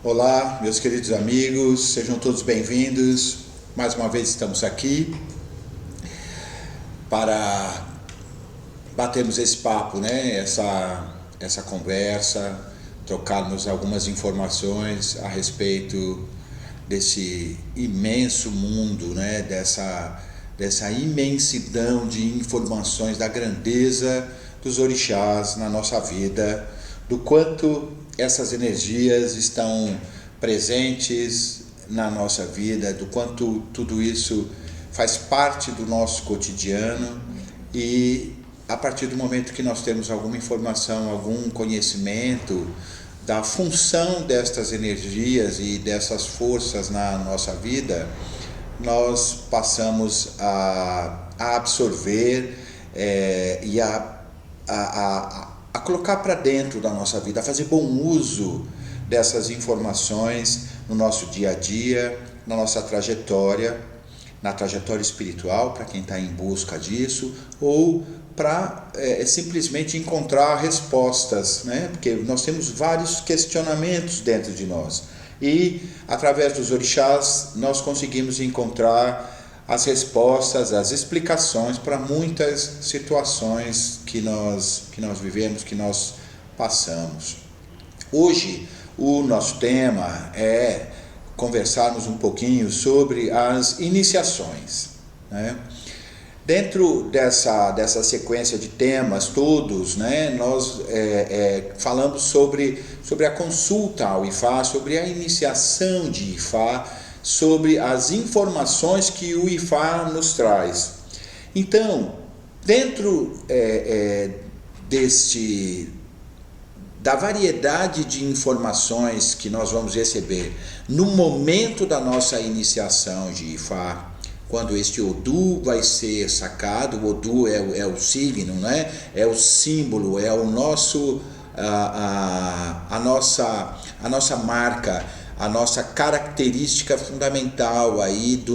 Olá, meus queridos amigos, sejam todos bem-vindos. Mais uma vez estamos aqui para batermos esse papo, né? Essa conversa, trocarmos algumas informações a respeito desse imenso mundo, né? Dessa imensidão de informações, da grandeza dos orixás na nossa vida, do quanto essas energias estão presentes na nossa vida, do quanto tudo isso faz parte do nosso cotidiano, e a partir do momento que nós temos alguma informação, algum conhecimento da função destas energias e dessas forças na nossa vida, nós passamos a absorver e a colocar para dentro da nossa vida, a fazer bom uso dessas informações no nosso dia a dia, na nossa trajetória, na trajetória espiritual, para quem está em busca disso, ou para simplesmente encontrar respostas, né? Porque nós temos vários questionamentos dentro de nós, e através dos orixás nós conseguimos encontrar as respostas, as explicações para muitas situações que nós vivemos, que nós passamos. Hoje o nosso tema é conversarmos um pouquinho sobre as iniciações, né? Dentro dessa sequência de temas todos, né, nós falamos sobre a consulta ao Ifá, sobre a iniciação de Ifá, sobre as informações que o Ifá nos traz. Então, dentro da variedade de informações que nós vamos receber no momento da nossa iniciação de Ifá, quando este Odu vai ser sacado, o Odu é o signo, né? É o símbolo, é o nosso, a nossa marca, a nossa característica fundamental aí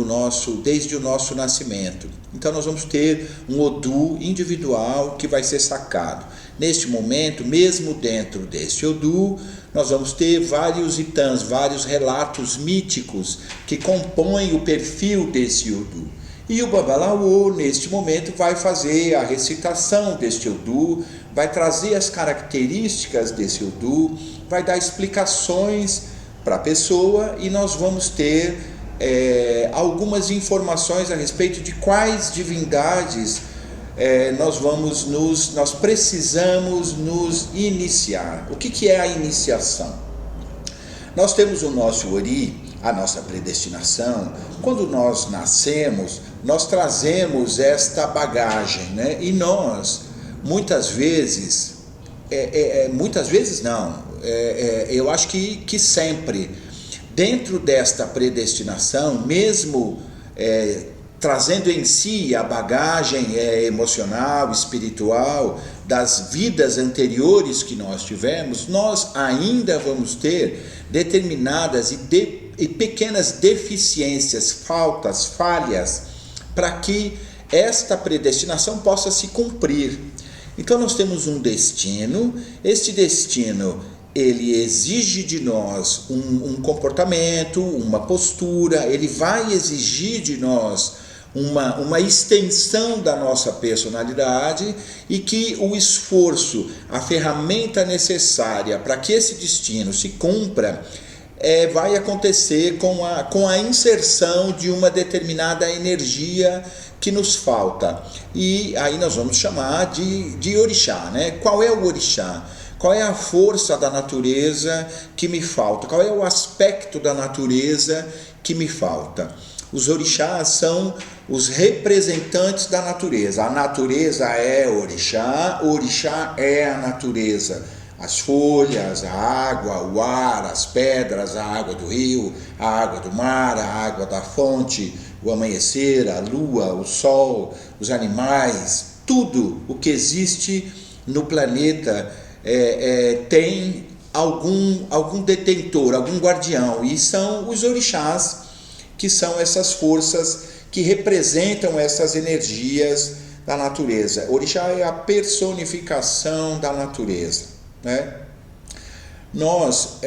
desde o nosso nascimento. Então nós vamos ter um Odu individual que vai ser sacado. Neste momento, mesmo dentro desse Odu, nós vamos ter vários itãs, vários relatos míticos que compõem o perfil desse Odu. E o Babalaô, neste momento, vai fazer a recitação deste Odu, vai trazer as características desse Odu, vai dar explicações para a pessoa, e nós vamos ter algumas informações a respeito de quais divindades nós precisamos nos iniciar. O que é a iniciação? Nós temos o nosso Ori, a nossa predestinação. Quando nós nascemos, nós trazemos esta bagagem, né? E nós, muitas vezes não, eu acho que sempre, dentro desta predestinação, mesmo trazendo em si a bagagem emocional, espiritual, das vidas anteriores que nós tivemos, nós ainda vamos ter determinadas e pequenas deficiências, falhas, para que esta predestinação possa se cumprir. Então nós temos um destino, este destino ele exige de nós um comportamento, uma postura, ele vai exigir de nós uma extensão da nossa personalidade, e que o esforço, a ferramenta necessária para que esse destino se cumpra vai acontecer com a inserção de uma determinada energia que nos falta. E aí nós vamos chamar de orixá, né? Qual é o orixá? Qual é a força da natureza que me falta? Qual é o aspecto da natureza que me falta? Os orixás são os representantes da natureza. A natureza é orixá, o orixá é a natureza. As folhas, a água, o ar, as pedras, a água do rio, a água do mar, a água da fonte, o amanhecer, a lua, o sol, os animais, tudo o que existe no planeta tem algum detentor, algum guardião, e são os orixás, que são essas forças que representam essas energias da natureza. Orixá é a personificação da natureza, né? nós,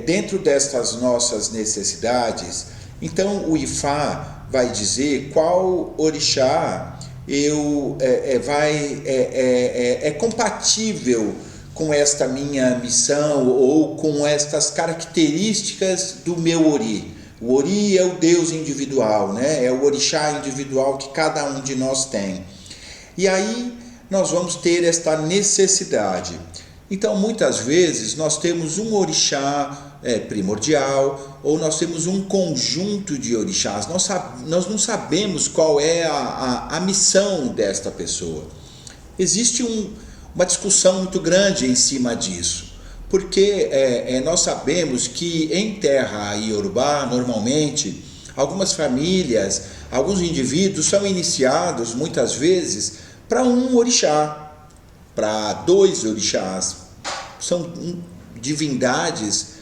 dentro destas nossas necessidades, então o Ifá vai dizer qual orixá é compatível com esta minha missão ou com estas características do meu Ori. O Ori é o Deus individual, né? É o orixá individual que cada um de nós tem. E aí nós vamos ter esta necessidade. Então, muitas vezes, nós temos um orixá primordial, ou nós temos um conjunto de orixás. Nós não sabemos qual é a missão desta pessoa. Existe uma discussão muito grande em cima disso, porque nós sabemos que em terra iorubá, normalmente, algumas famílias, alguns indivíduos são iniciados, muitas vezes, para um orixá, para 2 orixás. São divindades,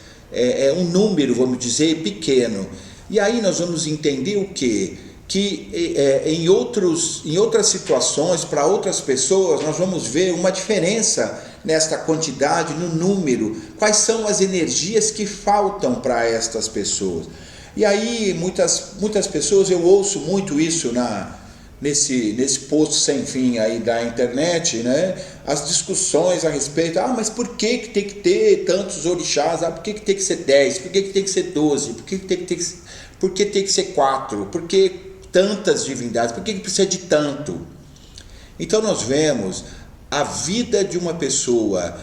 um número, vamos dizer, pequeno. E aí nós vamos entender o quê? Que em outras situações, para outras pessoas, nós vamos ver uma diferença nesta quantidade, no número. Quais são as energias que faltam para estas pessoas? E aí muitas pessoas, eu ouço muito isso nesse post sem fim aí da internet, né? As discussões a respeito, mas por que tem que ter tantos orixás? Por que tem que ser 10? Por que tem que ser 12? Por que tem que ser 4? Por que tantas divindades? Por que precisa de tanto? Então nós vemos a vida de uma pessoa,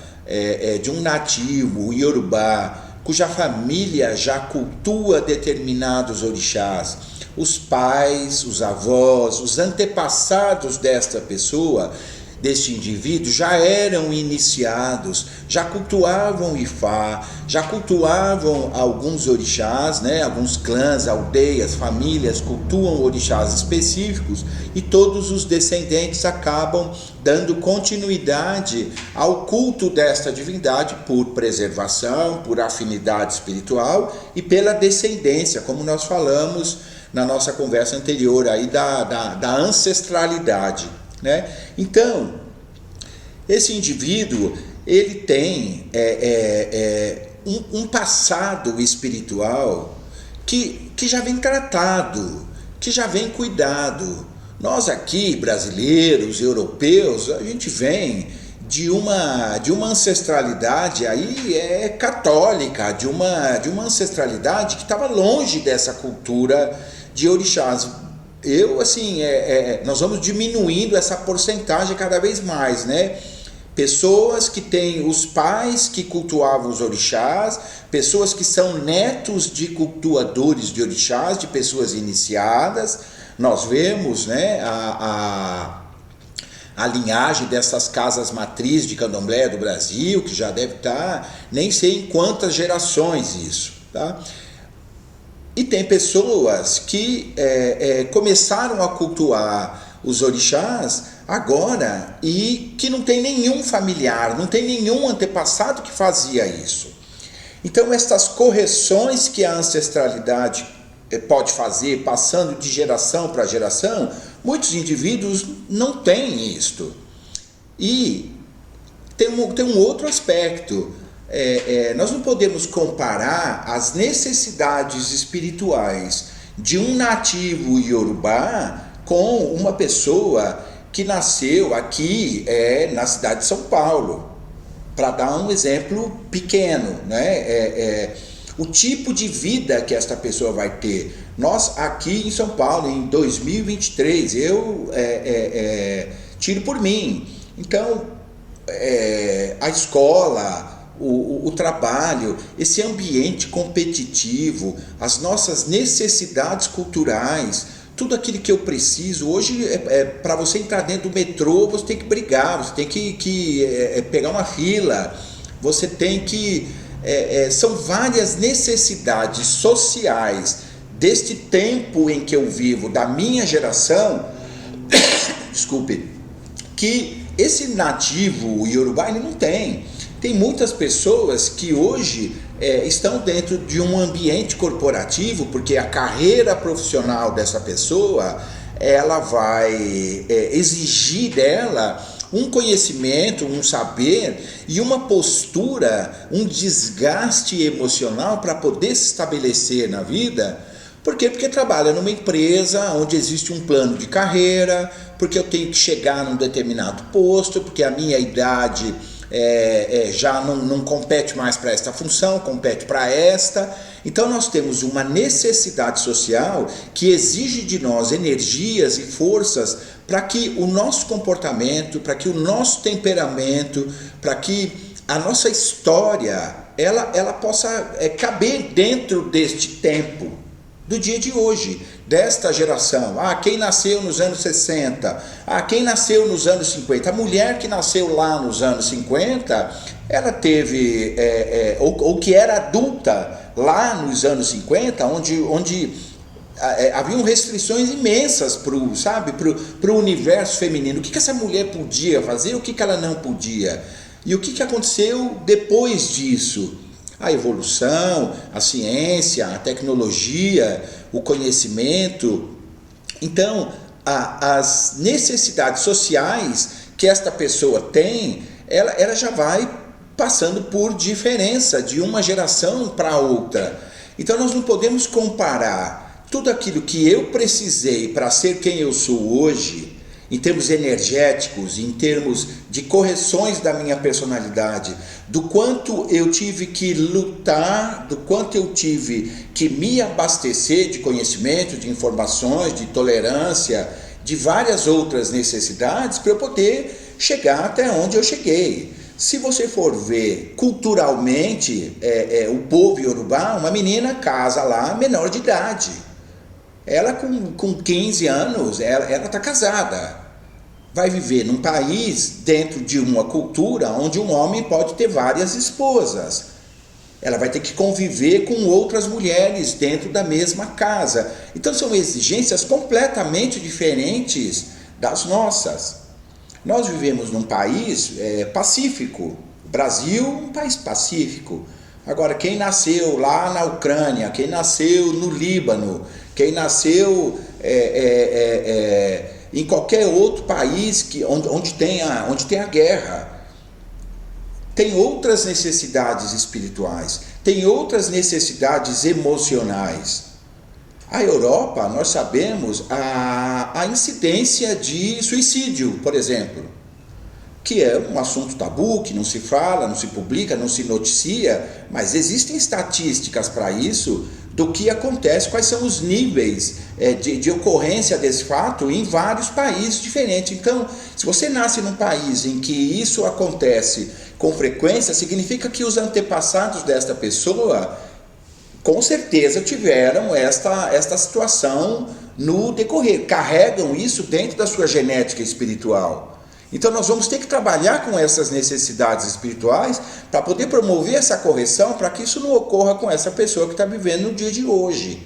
de um nativo, iorubá, cuja família já cultua determinados orixás, os pais, os avós, os antepassados desta pessoa, deste indivíduo, já eram iniciados, já cultuavam Ifá, já cultuavam alguns orixás, né? Alguns clãs, aldeias, famílias cultuam orixás específicos, e todos os descendentes acabam dando continuidade ao culto desta divindade por preservação, por afinidade espiritual e pela descendência, como nós falamos na nossa conversa anterior aí da ancestralidade, né? Então, esse indivíduo, ele tem um passado espiritual que já vem tratado, que já vem cuidado. Nós aqui, brasileiros, europeus, a gente vem de uma ancestralidade aí católica, de uma ancestralidade que estava longe dessa cultura de orixás. Nós vamos diminuindo essa porcentagem cada vez mais, né? Pessoas que têm os pais que cultuavam os orixás, pessoas que são netos de cultuadores de orixás, de pessoas iniciadas. Nós vemos, né, a linhagem dessas casas matriz de candomblé do Brasil, que já deve estar, nem sei em quantas gerações isso, tá? E tem pessoas que começaram a cultuar os orixás agora e que não tem nenhum familiar, não tem nenhum antepassado que fazia isso. Então, estas correções que a ancestralidade pode fazer, passando de geração para geração, muitos indivíduos não têm isto. E tem um outro aspecto. Nós não podemos comparar as necessidades espirituais de um nativo iorubá com uma pessoa que nasceu aqui na cidade de São Paulo, para dar um exemplo pequeno, né? O tipo de vida que esta pessoa vai ter. Nós aqui em São Paulo, em 2023, eu tiro por mim. Então, a escola, o trabalho, esse ambiente competitivo, as nossas necessidades culturais, tudo aquilo que eu preciso. Hoje, para você entrar dentro do metrô, você tem que brigar, você tem que pegar uma fila, você tem que... são várias necessidades sociais deste tempo em que eu vivo, da minha geração, desculpe, que esse nativo iorubá ele não tem. Tem muitas pessoas que hoje estão dentro de um ambiente corporativo, porque a carreira profissional dessa pessoa, ela vai exigir dela um conhecimento, um saber e uma postura, um desgaste emocional para poder se estabelecer na vida. Por quê? Porque trabalha numa empresa onde existe um plano de carreira, porque eu tenho que chegar num determinado posto, porque a minha idade já não compete mais para esta função, compete para esta. Então nós temos uma necessidade social que exige de nós energias e forças para que o nosso comportamento, para que o nosso temperamento, para que a nossa história ela possa caber dentro deste tempo, do dia de hoje, desta geração. Quem nasceu nos anos 60, quem nasceu nos anos 50. A mulher que nasceu lá nos anos 50, ela teve, ou que era adulta lá nos anos 50, onde haviam restrições imensas para o universo feminino. O que essa mulher podia fazer, o que ela não podia. E o que aconteceu depois disso? A evolução, a ciência, a tecnologia, o conhecimento. Então, as necessidades sociais que esta pessoa tem, ela já vai passando por diferença de uma geração para outra. Então nós não podemos comparar tudo aquilo que eu precisei para ser quem eu sou hoje, em termos energéticos, em termos de correções da minha personalidade, do quanto eu tive que lutar, do quanto eu tive que me abastecer de conhecimento, de informações, de tolerância, de várias outras necessidades para eu poder chegar até onde eu cheguei. Se você for ver culturalmente, o povo iorubá, uma menina casa lá menor de idade. Ela com 15 anos, ela está casada. Vai viver num país, dentro de uma cultura, onde um homem pode ter várias esposas. Ela vai ter que conviver com outras mulheres dentro da mesma casa. Então são exigências completamente diferentes das nossas. Nós vivemos num país pacífico. O Brasil, um país pacífico. Agora, quem nasceu lá na Ucrânia, quem nasceu no Líbano, quem nasceu em qualquer outro país onde tem a guerra, tem outras necessidades espirituais, tem outras necessidades emocionais. A Europa, nós sabemos a incidência de suicídio, por exemplo, que é um assunto tabu, que não se fala, não se publica, não se noticia, mas existem estatísticas para isso, do que acontece, quais são os níveis de ocorrência desse fato em vários países diferentes. Então, se você nasce num país em que isso acontece com frequência, significa que os antepassados desta pessoa, com certeza, tiveram esta situação no decorrer, carregam isso dentro da sua genética espiritual. Então nós vamos ter que trabalhar com essas necessidades espirituais para poder promover essa correção, para que isso não ocorra com essa pessoa que está vivendo no dia de hoje.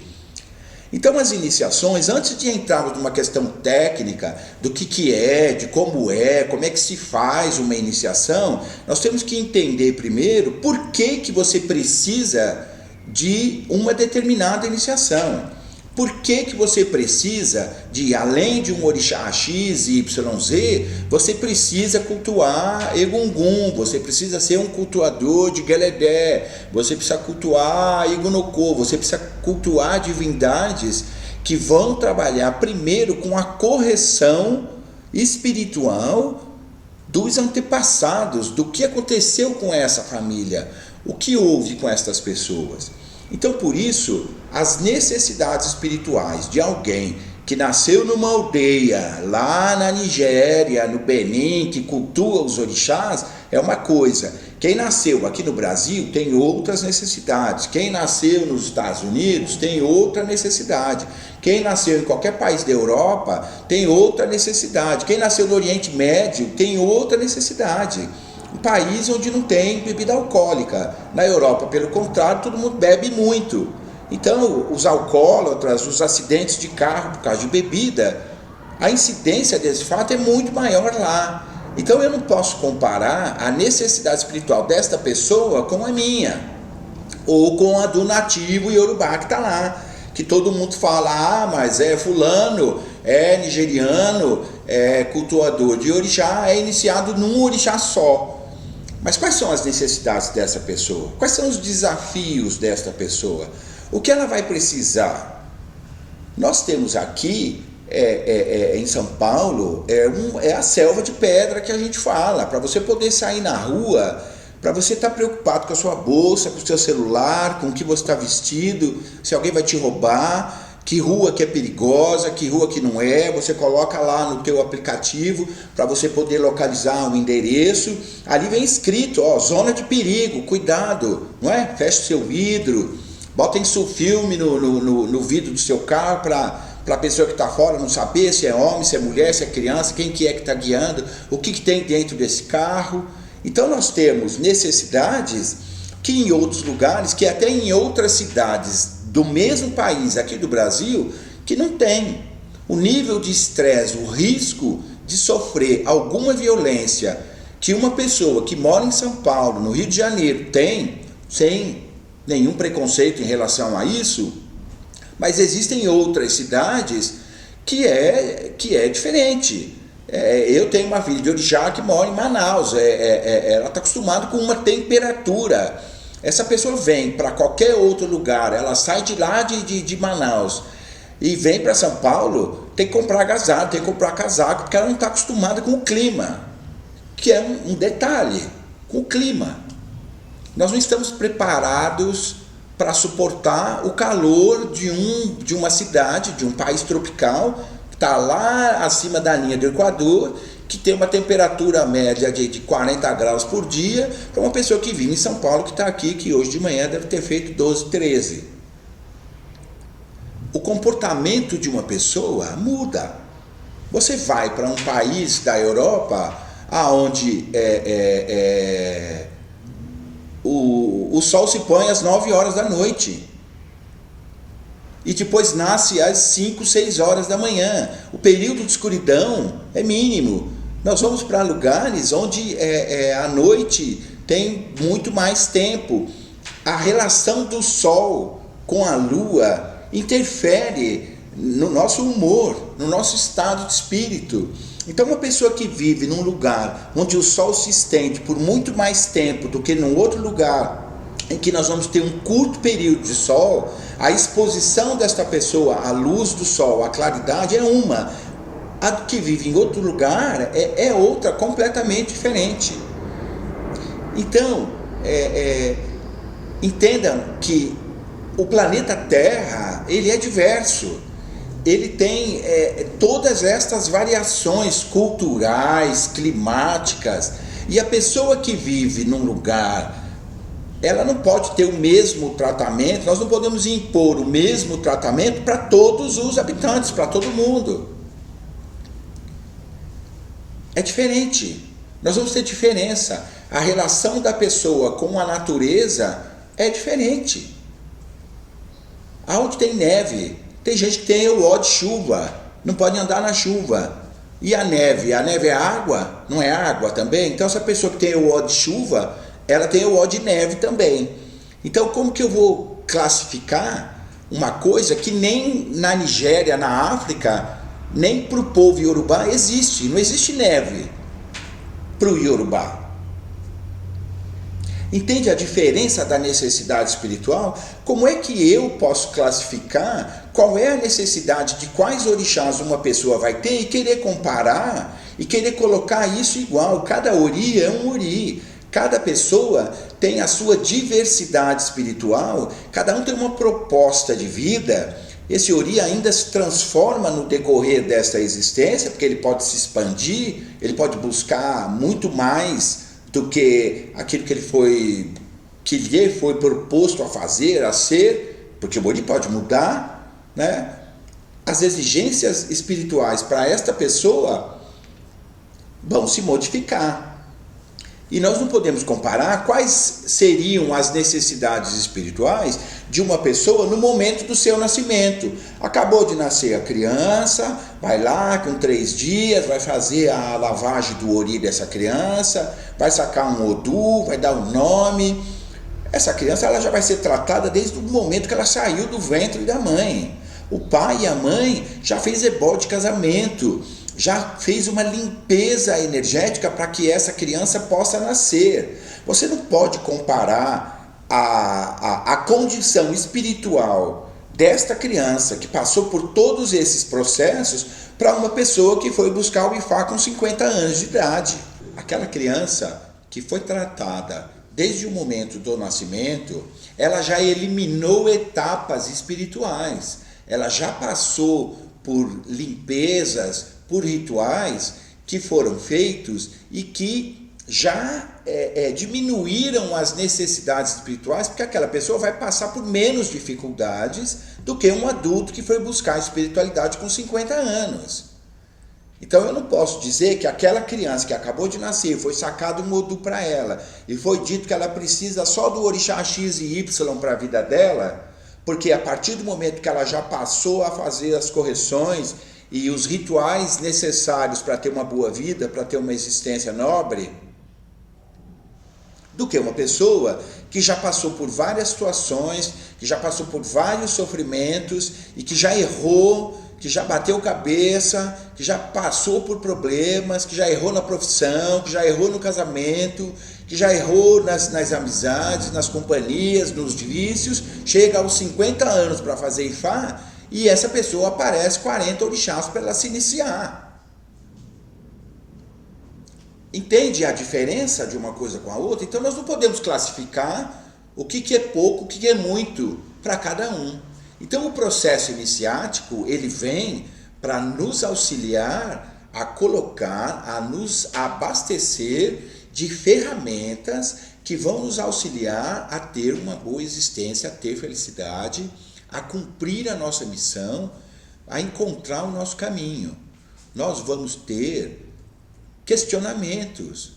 Então as iniciações, antes de entrarmos numa questão técnica do que é, de como é que se faz uma iniciação, nós temos que entender primeiro por que você precisa de uma determinada iniciação. Por que você precisa de, além de um orixá X, Y, Z, você precisa cultuar Egungun, você precisa ser um cultuador de Geledé, você precisa cultuar Igunokô, você precisa cultuar divindades que vão trabalhar primeiro com a correção espiritual dos antepassados, do que aconteceu com essa família, o que houve com estas pessoas. Então, por isso, as necessidades espirituais de alguém que nasceu numa aldeia lá na Nigéria, no Benin, que cultua os orixás, é uma coisa. Quem nasceu aqui no Brasil tem outras necessidades. Quem nasceu nos Estados Unidos tem outra necessidade. Quem nasceu em qualquer país da Europa tem outra necessidade. Quem nasceu no Oriente Médio tem outra necessidade. Um país onde não tem bebida alcoólica. Na Europa, pelo contrário, todo mundo bebe muito. Então, os alcoólatras, os acidentes de carro por causa de bebida, a incidência desse fato é muito maior lá. Então, eu não posso comparar a necessidade espiritual desta pessoa com a minha, ou com a do nativo iorubá que está lá, que todo mundo fala, mas é fulano, é nigeriano, cultuador de orixá é iniciado num orixá só. Mas quais são as necessidades dessa pessoa? Quais são os desafios desta pessoa? O que ela vai precisar? Nós temos aqui, em São Paulo, a selva de pedra que a gente fala. Para você poder sair na rua, para você estar preocupado com a sua bolsa, com o seu celular, com o que você está vestido, se alguém vai te roubar, que rua que é perigosa, que rua que não é, você coloca lá no teu aplicativo para você poder localizar o endereço, ali vem escrito, zona de perigo, cuidado, não é? Feche seu vidro, bota em filme no vidro do seu carro para a pessoa que está fora não saber se é homem, se é mulher, se é criança, quem que está guiando, o que tem dentro desse carro. Então nós temos necessidades que em outros lugares, que até em outras cidades do mesmo país aqui do Brasil, que não tem. O nível de estresse, o risco de sofrer alguma violência que uma pessoa que mora em São Paulo, no Rio de Janeiro, tem, sem nenhum preconceito em relação a isso, mas existem outras cidades que é diferente. Eu tenho uma filha de orixá que mora em Manaus, ela está acostumada com uma temperatura. Essa pessoa vem para qualquer outro lugar, ela sai de lá de Manaus e vem para São Paulo, tem que comprar agasalho, tem que comprar casaco, porque ela não está acostumada com o clima, que é um detalhe, com o clima. Nós não estamos preparados para suportar o calor de uma cidade, de um país tropical, que está lá acima da linha do Equador, que tem uma temperatura média de 40 graus por dia, para uma pessoa que vive em São Paulo, que está aqui, que hoje de manhã deve ter feito 12, 13. O comportamento de uma pessoa muda. Você vai para um país da Europa, onde o sol se põe às 9 horas da noite, e depois nasce às 5, 6 horas da manhã. O período de escuridão é mínimo. Nós vamos para lugares onde à noite tem muito mais tempo. A relação do sol com a lua interfere no nosso humor, no nosso estado de espírito. Então uma pessoa que vive num lugar onde o sol se estende por muito mais tempo do que num outro lugar em que nós vamos ter um curto período de sol, a exposição desta pessoa à luz do sol, à claridade é uma. A que vive em outro lugar é outra, completamente diferente. Então, entendam que o planeta Terra, ele é diverso. Ele tem todas estas variações culturais, climáticas, e a pessoa que vive num lugar, ela não pode ter o mesmo tratamento, nós não podemos impor o mesmo tratamento para todos os habitantes, para todo mundo. É diferente, nós vamos ter diferença. A relação da pessoa com a natureza é diferente. Aonde tem neve, tem gente que tem o ó de chuva, não pode andar na chuva. E a neve é água? Não é água também? Então essa pessoa que tem o ó de chuva, ela tem o ó de neve também. Então como que eu vou classificar uma coisa que nem na Nigéria, na África, nem para o povo iorubá existe? Não existe neve para o iorubá. Entende a diferença da necessidade espiritual? Como é que eu posso classificar qual é a necessidade de quais orixás uma pessoa vai ter e querer comparar e querer colocar isso igual? Cada ori é um ori. Cada pessoa tem a sua diversidade espiritual, cada um tem uma proposta de vida. Esse ori ainda se transforma no decorrer desta existência, porque ele pode se expandir, ele pode buscar muito mais do que aquilo que lhe foi proposto a fazer, a ser, porque o ori pode mudar, né? As exigências espirituais para esta pessoa vão se modificar. E nós não podemos comparar quais seriam as necessidades espirituais de uma pessoa no momento do seu nascimento. Acabou de nascer a criança, vai lá com 3 dias, vai fazer a lavagem do ori dessa criança, vai sacar um odu, vai dar um nome. Essa criança ela já vai ser tratada desde o momento que ela saiu do ventre da mãe. O pai e a mãe já fez ebó de casamento. já fez uma limpeza energética para que essa criança possa nascer. Você não pode comparar a condição espiritual desta criança que passou por todos esses processos para uma pessoa que foi buscar o IFA com 50 anos de idade. Aquela criança que foi tratada desde o momento do nascimento, ela já eliminou etapas espirituais, ela já passou por limpezas, por rituais que foram feitos e que já diminuíram as necessidades espirituais, porque aquela pessoa vai passar por menos dificuldades do que um adulto que foi buscar a espiritualidade com 50 anos. Então eu não posso dizer que aquela criança que acabou de nascer, foi sacado um Odu para ela, e foi dito que ela precisa só do orixá X e Y para a vida dela, porque a partir do momento que ela já passou a fazer as correções e os rituais necessários para ter uma boa vida, para ter uma existência nobre, do que uma pessoa que já passou por várias situações, que já passou por vários sofrimentos e que já errou, que já bateu cabeça, que já passou por problemas, que já errou na profissão, que já errou no casamento, que já errou nas amizades, nas companhias, nos vícios, chega aos 50 anos para fazer Ifá e essa pessoa aparece 40 orixás para ela se iniciar. Entende a diferença de uma coisa com a outra? Então nós não podemos classificar o que é pouco, o que é muito para cada um. Então o processo iniciático, ele vem para nos auxiliar a colocar, a nos abastecer de ferramentas que vão nos auxiliar a ter uma boa existência, a ter felicidade, a cumprir a nossa missão, a encontrar o nosso caminho. Nós vamos ter questionamentos.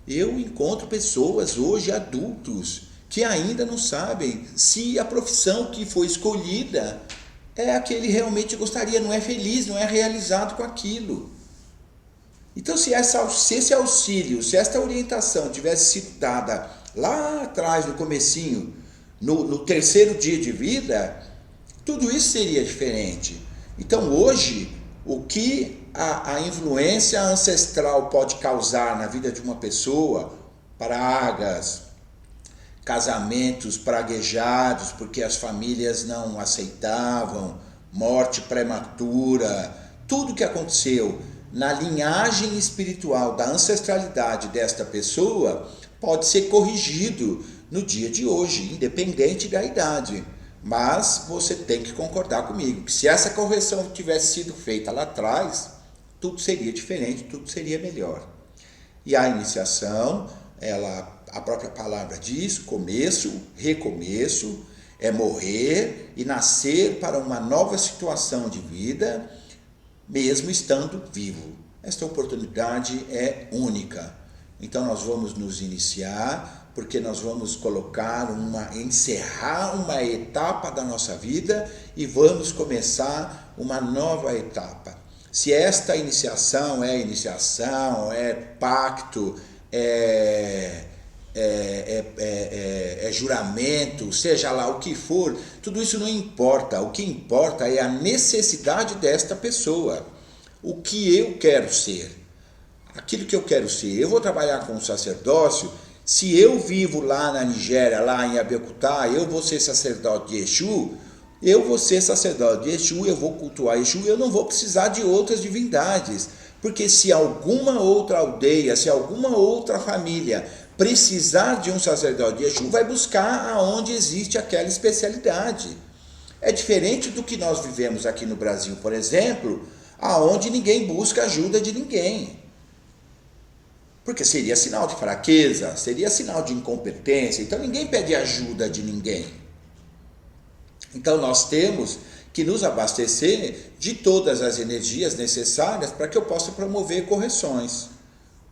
Eu encontro pessoas hoje, adultos, que ainda não sabem se a profissão que foi escolhida é a que ele realmente gostaria, não é feliz, não é realizado com aquilo. Então, se esse auxílio, se esta orientação tivesse sido dada lá atrás, no comecinho, no 3º dia de vida, tudo isso seria diferente. Então, hoje, o que a influência ancestral pode causar na vida de uma pessoa, pragas, casamentos praguejados porque as famílias não aceitavam, morte prematura, tudo que aconteceu na linhagem espiritual da ancestralidade desta pessoa pode ser corrigido no dia de hoje, independente da idade. Mas você tem que concordar comigo que se essa correção tivesse sido feita lá atrás, tudo seria diferente, tudo seria melhor. E a iniciação, a própria palavra diz, começo, recomeço, é morrer e nascer para uma nova situação de vida, mesmo estando vivo. Esta oportunidade é única. Então nós vamos nos iniciar, porque nós vamos encerrar uma etapa da nossa vida e vamos começar uma nova etapa. Se esta iniciação, é pacto, é juramento, seja lá o que for, tudo isso não importa. O que importa é a necessidade desta pessoa. O que eu quero ser. Aquilo que eu quero ser. Eu vou trabalhar com o sacerdócio. Se eu vivo lá na Nigéria, lá em Abeokuta, eu vou ser sacerdote de Exu, eu vou ser sacerdote de Exu, eu vou cultuar Exu, eu não vou precisar de outras divindades. Porque se alguma outra aldeia, se alguma outra família precisar de um sacerdote de Exu, vai buscar aonde existe aquela especialidade. É diferente do que nós vivemos aqui no Brasil, por exemplo, aonde ninguém busca ajuda de ninguém. Porque seria sinal de fraqueza, seria sinal de incompetência, então ninguém pede ajuda de ninguém. Então nós temos que nos abastecer de todas as energias necessárias para que eu possa promover correções.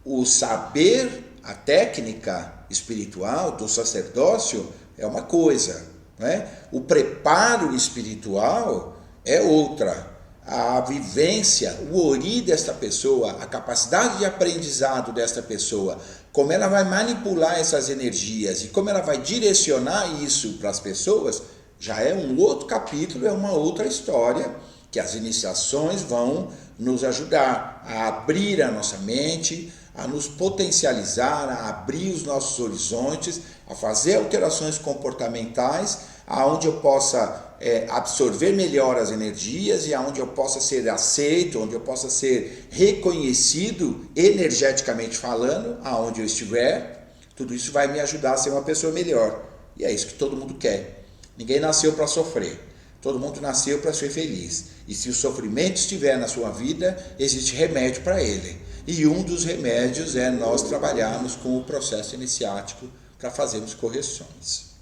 O saber, a técnica espiritual do sacerdócio é uma coisa, né? O preparo espiritual é outra. A vivência, o ori desta pessoa, a capacidade de aprendizado desta pessoa, como ela vai manipular essas energias e como ela vai direcionar isso para as pessoas, já é um outro capítulo, é uma outra história que as iniciações vão nos ajudar a abrir a nossa mente, a nos potencializar, a abrir os nossos horizontes, a fazer alterações comportamentais, aonde eu possa absorver melhor as energias e aonde eu possa ser aceito, onde eu possa ser reconhecido energeticamente falando, aonde eu estiver. Tudo isso vai me ajudar a ser uma pessoa melhor. E é isso que todo mundo quer. Ninguém nasceu para sofrer. Todo mundo nasceu para ser feliz. E se o sofrimento estiver na sua vida, existe remédio para ele. E um dos remédios é nós trabalharmos com o processo iniciático para fazermos correções.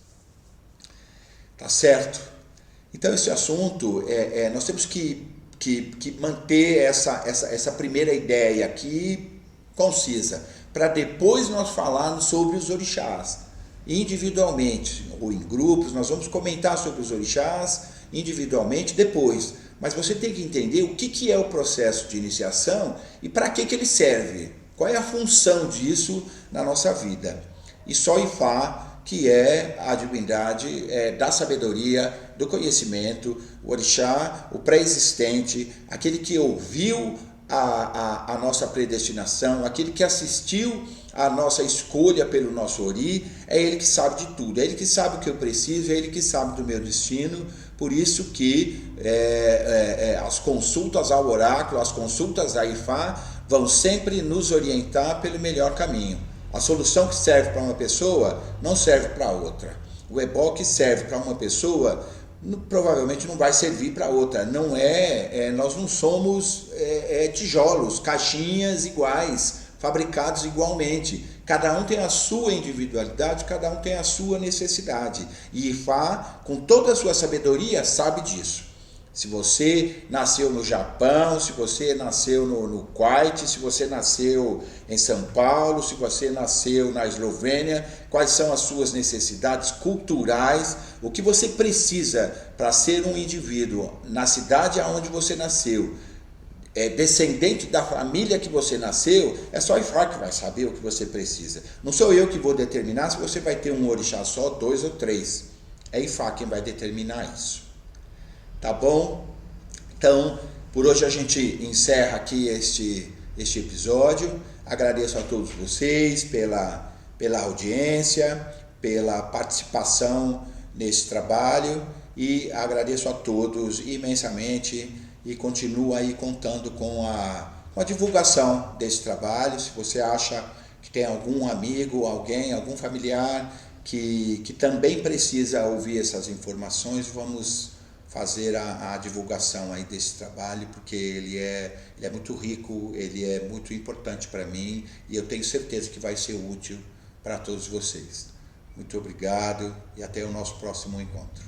Tá certo? Então esse assunto, nós temos que manter essa primeira ideia aqui concisa, para depois nós falarmos sobre os orixás, individualmente ou em grupos. Nós vamos comentar sobre os orixás individualmente depois, mas você tem que entender o que é o processo de iniciação e para que ele serve, qual é a função disso na nossa vida. E só Ifá, que é a divindade da sabedoria, do conhecimento, o orixá, o pré-existente, aquele que ouviu a nossa predestinação, aquele que assistiu a nossa escolha pelo nosso ori, é ele que sabe de tudo, é ele que sabe o que eu preciso, é ele que sabe do meu destino. Por isso que as consultas ao oráculo, as consultas a Ifá vão sempre nos orientar pelo melhor caminho. A solução que serve para uma pessoa não serve para outra. O ebó que serve para uma pessoa provavelmente não vai servir para outra. Nós não somos tijolos, caixinhas iguais, fabricados igualmente. Cada um tem a sua individualidade, cada um tem a sua necessidade. E Ifá, com toda a sua sabedoria, sabe disso. Se você nasceu no Japão, se você nasceu no Kuwait, se você nasceu em São Paulo, se você nasceu na Eslovênia, quais são as suas necessidades culturais, o que você precisa para ser um indivíduo na cidade onde você nasceu, descendente da família que você nasceu, é só Ifá que vai saber o que você precisa. Não sou eu que vou determinar se você vai ter um orixá só, 2 ou 3. É Ifá quem vai determinar isso. Tá bom? Então, por hoje a gente encerra aqui este episódio. Agradeço a todos vocês pela audiência, pela participação nesse trabalho e agradeço a todos imensamente e continuo aí contando com a divulgação desse trabalho. Se você acha que tem algum amigo, algum familiar que também precisa ouvir essas informações, vamos fazer a divulgação aí desse trabalho, porque ele é muito rico, ele é muito importante para mim e eu tenho certeza que vai ser útil para todos vocês. Muito obrigado e até o nosso próximo encontro.